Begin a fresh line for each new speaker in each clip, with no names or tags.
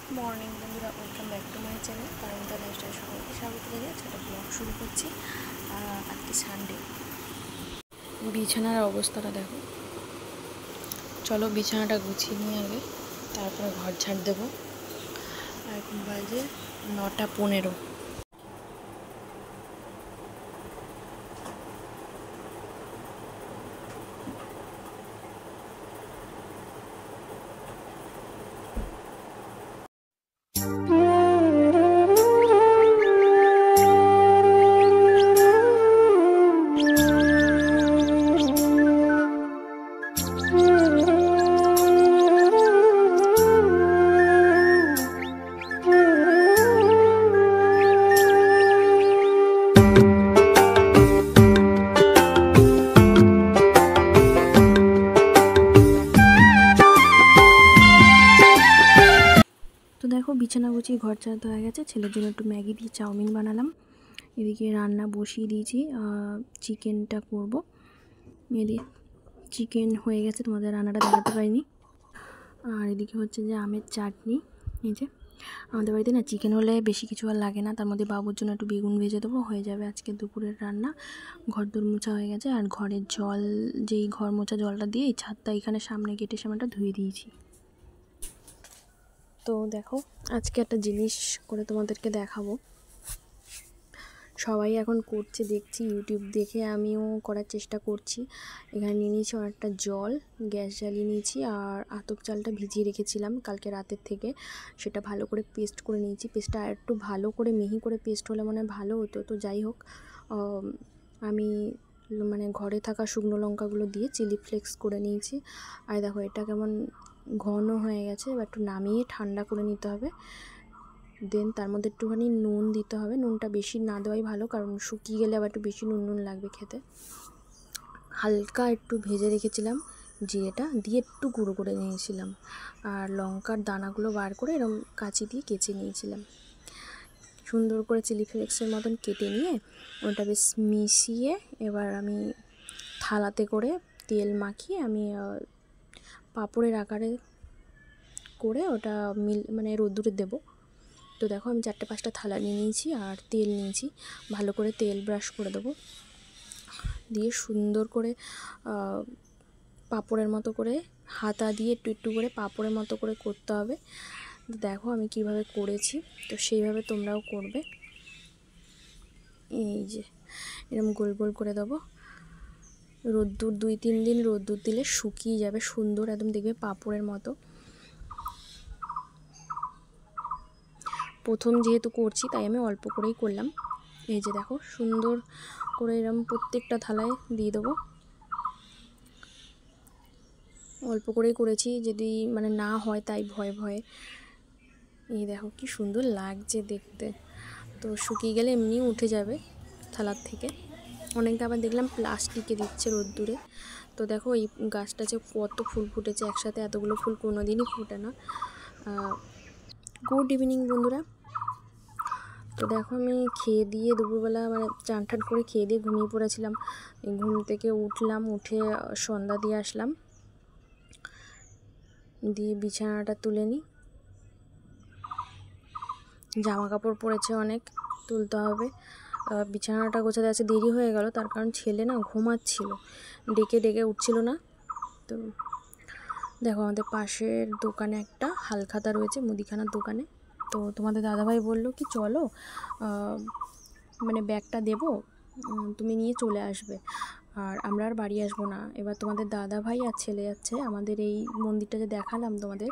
Good morning বন্ধুরা, welcome back to my channel Paromita lifestyle. সকলকে স্বাগত জানিয়ে একটা ব্লগ শুরু করছি। আজকে সানডে। বিছানার অবস্থাটা দেখো। চলো বিছানাটা গুছিয়ে নিয়ে আগে, তারপরে ঘর ঝাড় দেবো। এখন বাজে 9:15। তো দেখো বিছানা গুছিয়ে ঘর ঝাড়তে হয়ে গেছে। ছেলের জন্য একটু ম্যাগি দিয়ে চাউমিন বানালাম। এদিকে রান্না বসিয়ে দিয়েছি, চিকেনটা করব। এদিকে চিকেন হয়ে গেছে, তোমাদের রান্নাটা দেখাতে পারিনি। আর এদিকে হচ্ছে যে আমের চাটনি। এই যে আমাদের বাড়িতে না চিকেন হলে বেশি কিছু আর লাগে না, তার মধ্যে বাবুর জন্য একটু বেগুন ভেজে দেবো, হয়ে যাবে আজকে দুপুরের রান্না। ঘর দোর মোছা হয়ে গেছে, আর ঘরের জল, যেই ঘর মোছা জলটা দিয়ে এই ছাদটা এখানে সামনে গেটের সামনেটা ধুয়ে দিয়েছি। তো দেখো আজকে একটা জিনিস করে তোমাদেরকে দেখাবো। সবাই এখন করছে দেখছি, ইউটিউব দেখে আমিও করার চেষ্টা করছি। এখানে নিয়ে নিয়েছি অনেকটা জল, গ্যাস জ্বালিয়ে নিয়েছি, আর আতপ চালটা ভিজিয়ে রেখেছিলাম কালকে রাতের থেকে। সেটা ভালো করে পেস্ট করে নিয়েছি। পেস্টটা একটু ভালো করে মিহি করে পেস্ট হলে মনে হয় ভালো হতো। তো যাই হোক, আমি মানে ঘরে থাকা শুকনো লঙ্কাগুলো দিয়ে চিলি ফ্লেক্স করে নিয়েছি। আর দেখো এটা কেমন ঘন হয়ে গেছে। এবার একটু নামিয়ে ঠান্ডা করে নিতে হবে। দেন তার মধ্যে একটুখানি নুন দিতে হবে। নুনটা বেশি না দেওয়াই ভালো, কারণ শুকিয়ে গেলে আবার একটু বেশি নুন নুন লাগবে খেতে। হালকা একটু ভেজে রেখেছিলাম জিরেটা দিয়ে, একটু গুঁড়ো করে নিয়েছিলাম। আর লঙ্কার দানাগুলো বার করে এরকম কাঁচি দিয়ে কেচে নিয়েছিলাম। সুন্দর করে চিলি ফ্লেক্সের মতন কেটে নিয়ে ওটা বেশ মিশিয়ে এবার আমি থালাতে করে তেল মাখিয়ে আমি পাঁপড়ের আকারে করে ওটা মানে রোদ্দুরে দেবো। তো দেখো আমি 4-5টা থালা নিয়ে নিয়েছি আর তেল নিয়েছি। ভালো করে তেল ব্রাশ করে দেবো, দিয়ে সুন্দর করে পাঁপড়ের মতো করে হাতা দিয়ে একটু একটু করে পাঁপড়ের মতো করে করতে হবে। দেখো আমি কিভাবে করেছি, তো সেইভাবে তোমরাও করবে। এই যে এরকম গোল গোল করে দেবো। রোদ্দুর 2-3 দিন রোদ্দুর দিলে শুকিয়ে যাবে সুন্দর, একদম দেখবে পাঁপড়ের মতো। প্রথম যেহেতু করছি তাই আমি অল্প করেই করলাম। এই যে দেখো সুন্দর করে এরকম প্রত্যেকটা থালায় দিয়ে দেবো। অল্প করেই করেছি, যদি মানে না হয় তাই ভয়ে ভয়ে। এই দেখো কি সুন্দর লাগছে দেখতে। তো শুকিয়ে গেলে এমনি উঠে যাবে থালার থেকে। অনেকে আবার দেখলাম প্লাস্টিকে দিচ্ছে রোদ্দুরে। তো দেখো এই গাছটা যে কত ফুল ফুটেছে একসাথে, এতগুলো ফুল কোনো দিনই ফোটে না। গুড ইভিনিং বন্ধুরা। তো দেখো আমি খেয়ে দিয়ে দুপুরবেলা মানে চান টান করে খেয়ে দিয়ে ঘুমিয়ে পড়েছিলাম। ঘুম থেকে উঠলাম, উঠে সন্ধ্যা দিয়ে আসলাম, দিয়ে বিছানাটা তুলে নিই। জামা কাপড় পরেছে অনেক, তুলতে হবে। বিছানাটা গোছাতে আছে দেরি হয়ে গেল, তার কারণ ছেলে না ঘুমাচ্ছিল, ডেকে ডেকে উঠছিল না। তো দেখো আমাদের পাশের দোকানে একটা হালখাতা রয়েছে, মুদিখানার দোকানে। তো তোমাদের দাদাভাই বললো কি চলো, মানে ব্যাগটা দেবো, তুমি নিয়ে চলে আসবে, আর আমরা আর বাড়ি আসবো না। এবার তোমাদের দাদাভাই আর ছেলে যাচ্ছে আমাদের এই মন্দিরটা যে দেখালাম তোমাদের,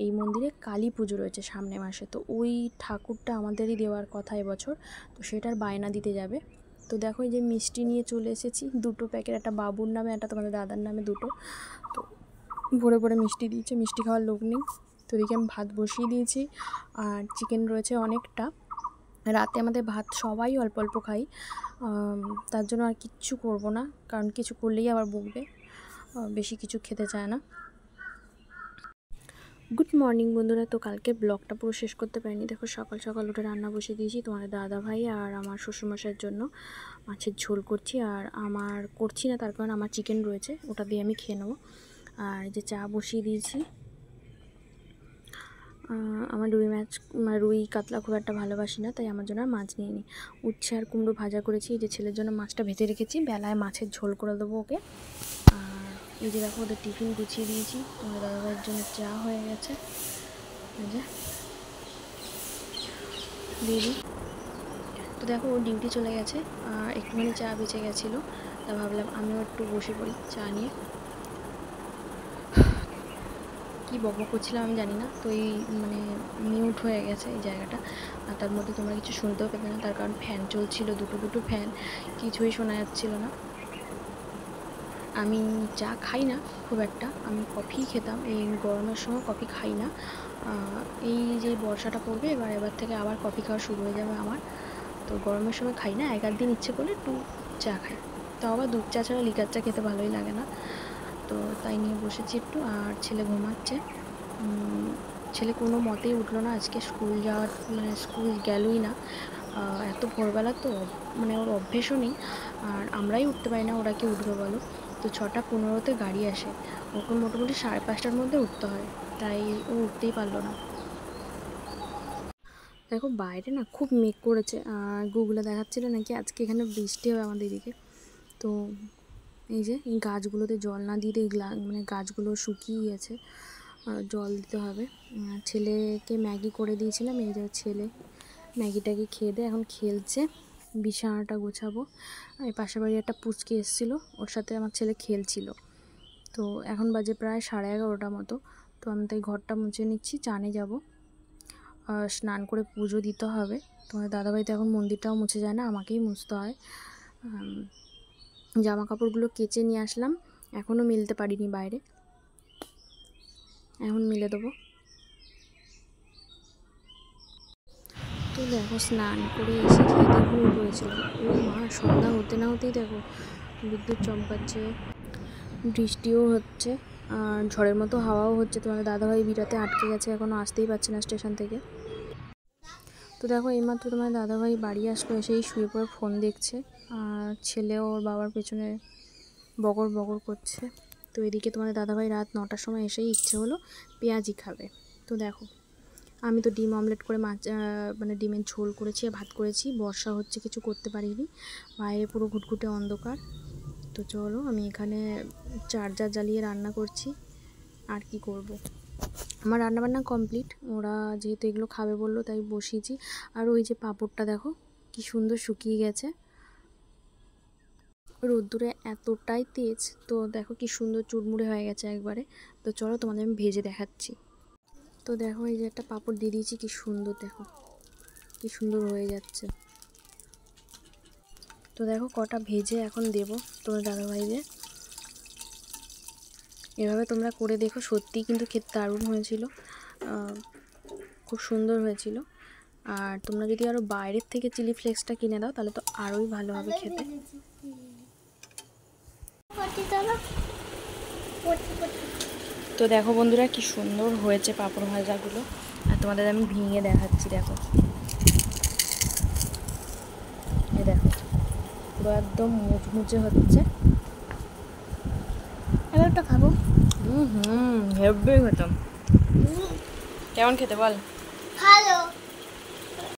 এই মন্দিরে কালী পুজো রয়েছে সামনে মাসে। তো ওই ঠাকুরটা আমাদেরই দেওয়ার কথা এবছর, তো সেটার বায়না দিতে যাবে। তো দেখো এই যে মিষ্টি নিয়ে চলে এসেছি, 2টো প্যাকেট, একটা বাবুর নামে একটা তোমাদের দাদার নামে, 2টো। তো ভরে ভরে মিষ্টি দিয়েছে, মিষ্টি খাওয়ার লোক নেই। তো এদিকে আমি ভাত বসিয়ে দিয়েছি, আর চিকেন রয়েছে অনেকটা। রাতে আমাদের ভাত সবাই অল্প অল্প খাই, তার জন্য আর কিচ্ছু করব না, কারণ কিছু করলেই আবার বকবে, বেশি কিছু খেতে চায় না। গুড মর্নিং বন্ধুরা। তো কালকে ব্লগটা পুরো শেষ করতে পারিনি। দেখো সকাল সকাল উঠে রান্না বসিয়ে দিয়েছি তোমাদের দাদাভাই আর আমার শ্বশুরমশাইয়ের জন্য মাছের ঝোল করছি। আর আমার করছি না, তার কারণ আমার চিকেন রয়েছে, ওটা দিয়ে আমি খেয়ে নেবো। আর যে চা বসিয়ে দিয়েছি, আমার রুই কাতলা খুব একটা ভালোবাসি না, তাই আমার জন্য আর মাছ নিয়ে নিই। উচ্ছে আর কুমড়ো ভাজা করেছি। এই যে ছেলের জন্য মাছটা ভেজে রেখেছি, বেলায় মাছের ঝোল করে দেবো ওকে। আর এই যে দেখো ওদের টিফিন গুছিয়ে দিয়েছি। তোমার দাদাভাইয়ের জন্য চা হয়ে গেছে, এই যে দিদি। তো দেখো ও ডিউটি চলে গেছে, একটুখানি চা বেঁচে গেছিলো, তা ভাবলাম আমিও একটু বসে পড়ি চা নিয়ে। কী বকবক করছিলাম আমি জানি না, তো এই মানে মিউট হয়ে গেছে এই জায়গাটা, আর তার মধ্যে তোমরা কিছু শুনতেও পেতে না, তার কারণ ফ্যান চলছিল, দুটো ফ্যান, কিছুই শোনা যাচ্ছিল না। আমি চা খাই না খুব একটা, আমি কফি খেতাম, এই গরমের সময় কফি খাই না। এই যে বর্ষাটা পড়বে এবার থেকে আবার কফি খাওয়া শুরু হয়ে যাবে আমার, তো গরমের সময় খাই না, এক দিন ইচ্ছে করলে একটু চা খাই, তাও আবার দুধ চা ছাড়া লিকার চা খেতে ভালোই লাগে না। তো তাই নিয়ে বসেছি একটু, আর ছেলে ঘুমাচ্ছে। ছেলে কোনো মতেই উঠলো না আজকে, স্কুল গেলই না। এত ভোরবেলা তো মানে ওর অভ্যেসও নেই, আর আমরাই উঠতে পারি না, ওরা কি উঠবে বলো। তো 6:15-তে গাড়ি আসে, ওকে মোটামুটি 5:30টার মধ্যে উঠতে হয়, তাই ও উঠতেই পারলো না। দেখো বাইরে না খুব মেঘ করেছে, আর গুগলে দেখাচ্ছিলো নাকি আজকে এখানে বৃষ্টি হবে আমাদের এদিকে। তো এই যে এই গাছগুলোতে জল না দিয়ে মানে গাছগুলো শুকিয়ে গেছে, জল দিতে হবে। ছেলেকে ম্যাগি করে দিয়েছিলাম, এই যে ছেলে ম্যাগিটাকে খেয়ে দিয়ে এখন খেলছে। বিছানাটা গোছাবো। এই পাশের বাড়ি একটা পুচকে এসেছিলো, ওর সাথে আমার ছেলে খেলছিল। তো এখন বাজে প্রায় 11:30 মতো, তো আমি তাই ঘরটা মুছে নিচ্ছি, চানে যাব, স্নান করে পুজো দিতে হবে। তোমার দাদাভাই তো এখন মন্দিরটাও মুছে যায় না, আমাকেই মুছতে হয়। জামা কাপড়গুলো কেচে নিয়ে আসলাম, এখনও মিলতে পারিনি বাইরে, এখন মিলে দেবো। তো দেখো স্নান করে এসে খেয়ে দিয়ে ঘুমিয়ে পড়েছিলাম। ও মা, সন্ধ্যা হতে না হতেই দেখো বিদ্যুৎ চমকাচ্ছে, বৃষ্টিও হচ্ছে, আর ঝড়ের মতো হাওয়াও হচ্ছে। তোমার দাদাভাই বিরাতে আটকে গেছে, এখনও আসতেই পারছে না স্টেশন থেকে। তো দেখো এইমাত্র তোমার দাদাভাই বাড়ি আসলো, এসেই শুয়ে পড়ে ফোন দেখছে, আর ছেলে ওর বাবার পেছনে বগর বগর করছে। তো এদিকে তোমাদের দাদাভাই রাত 9টার সময় এসেই ইচ্ছে হলো পেঁয়াজি খাবে। তো দেখো আমি তো ডিম অমলেট করে মানে ডিমের ঝোল করেছি, ভাত করেছি, বর্ষা হচ্ছে কিছু করতে পারিনি, বাইরে পুরো ঘুটঘুটে অন্ধকার। তো চলো আমি এখানে চার্জার জ্বালিয়ে রান্না করছি, আর কি করব। আমার রান্নাবান্না কমপ্লিট, ওরা যেহেতু এগুলো খাবে বললো তাই বসিয়েছি। আর ওই যে পাঁপড়টা দেখো কি সুন্দর শুকিয়ে গেছে, রোদ্দুরে এতটাই তেজ, তো দেখো কি সুন্দর চুরমুড়ে হয়ে গেছে একবারে। তো চলো তোমাদের আমি ভেজে দেখাচ্ছি। তো দেখো এই যে একটা পাঁপড় দিয়ে দিয়েছি, কি সুন্দর, দেখো কি সুন্দর হয়ে যাচ্ছে। তো দেখো কটা ভেজে এখন দেবো তোমার দাদাভাইদের। এভাবে তোমরা করে দেখো, সত্যিই কিন্তু খেতে দারুণ হয়েছিল, খুব সুন্দর হয়েছিল। আর তোমরা যদি আরও বাইরের থেকে চিলি ফ্লেক্সটা কিনে দাও তাহলে তো আরোই ভালো হবে খেতে। তো দেখো বন্ধুরা কি সুন্দর হয়েছে পাঁপড় ভাজাগুলো, আর তোমাদের আমি ভেঙে দেখাচ্ছি। দেখো এই দেখো পুরো একদম মুচমুচে হচ্ছে। এবার একটা খাবো। হেব্বি খেতাম। কেমন খেতে বল।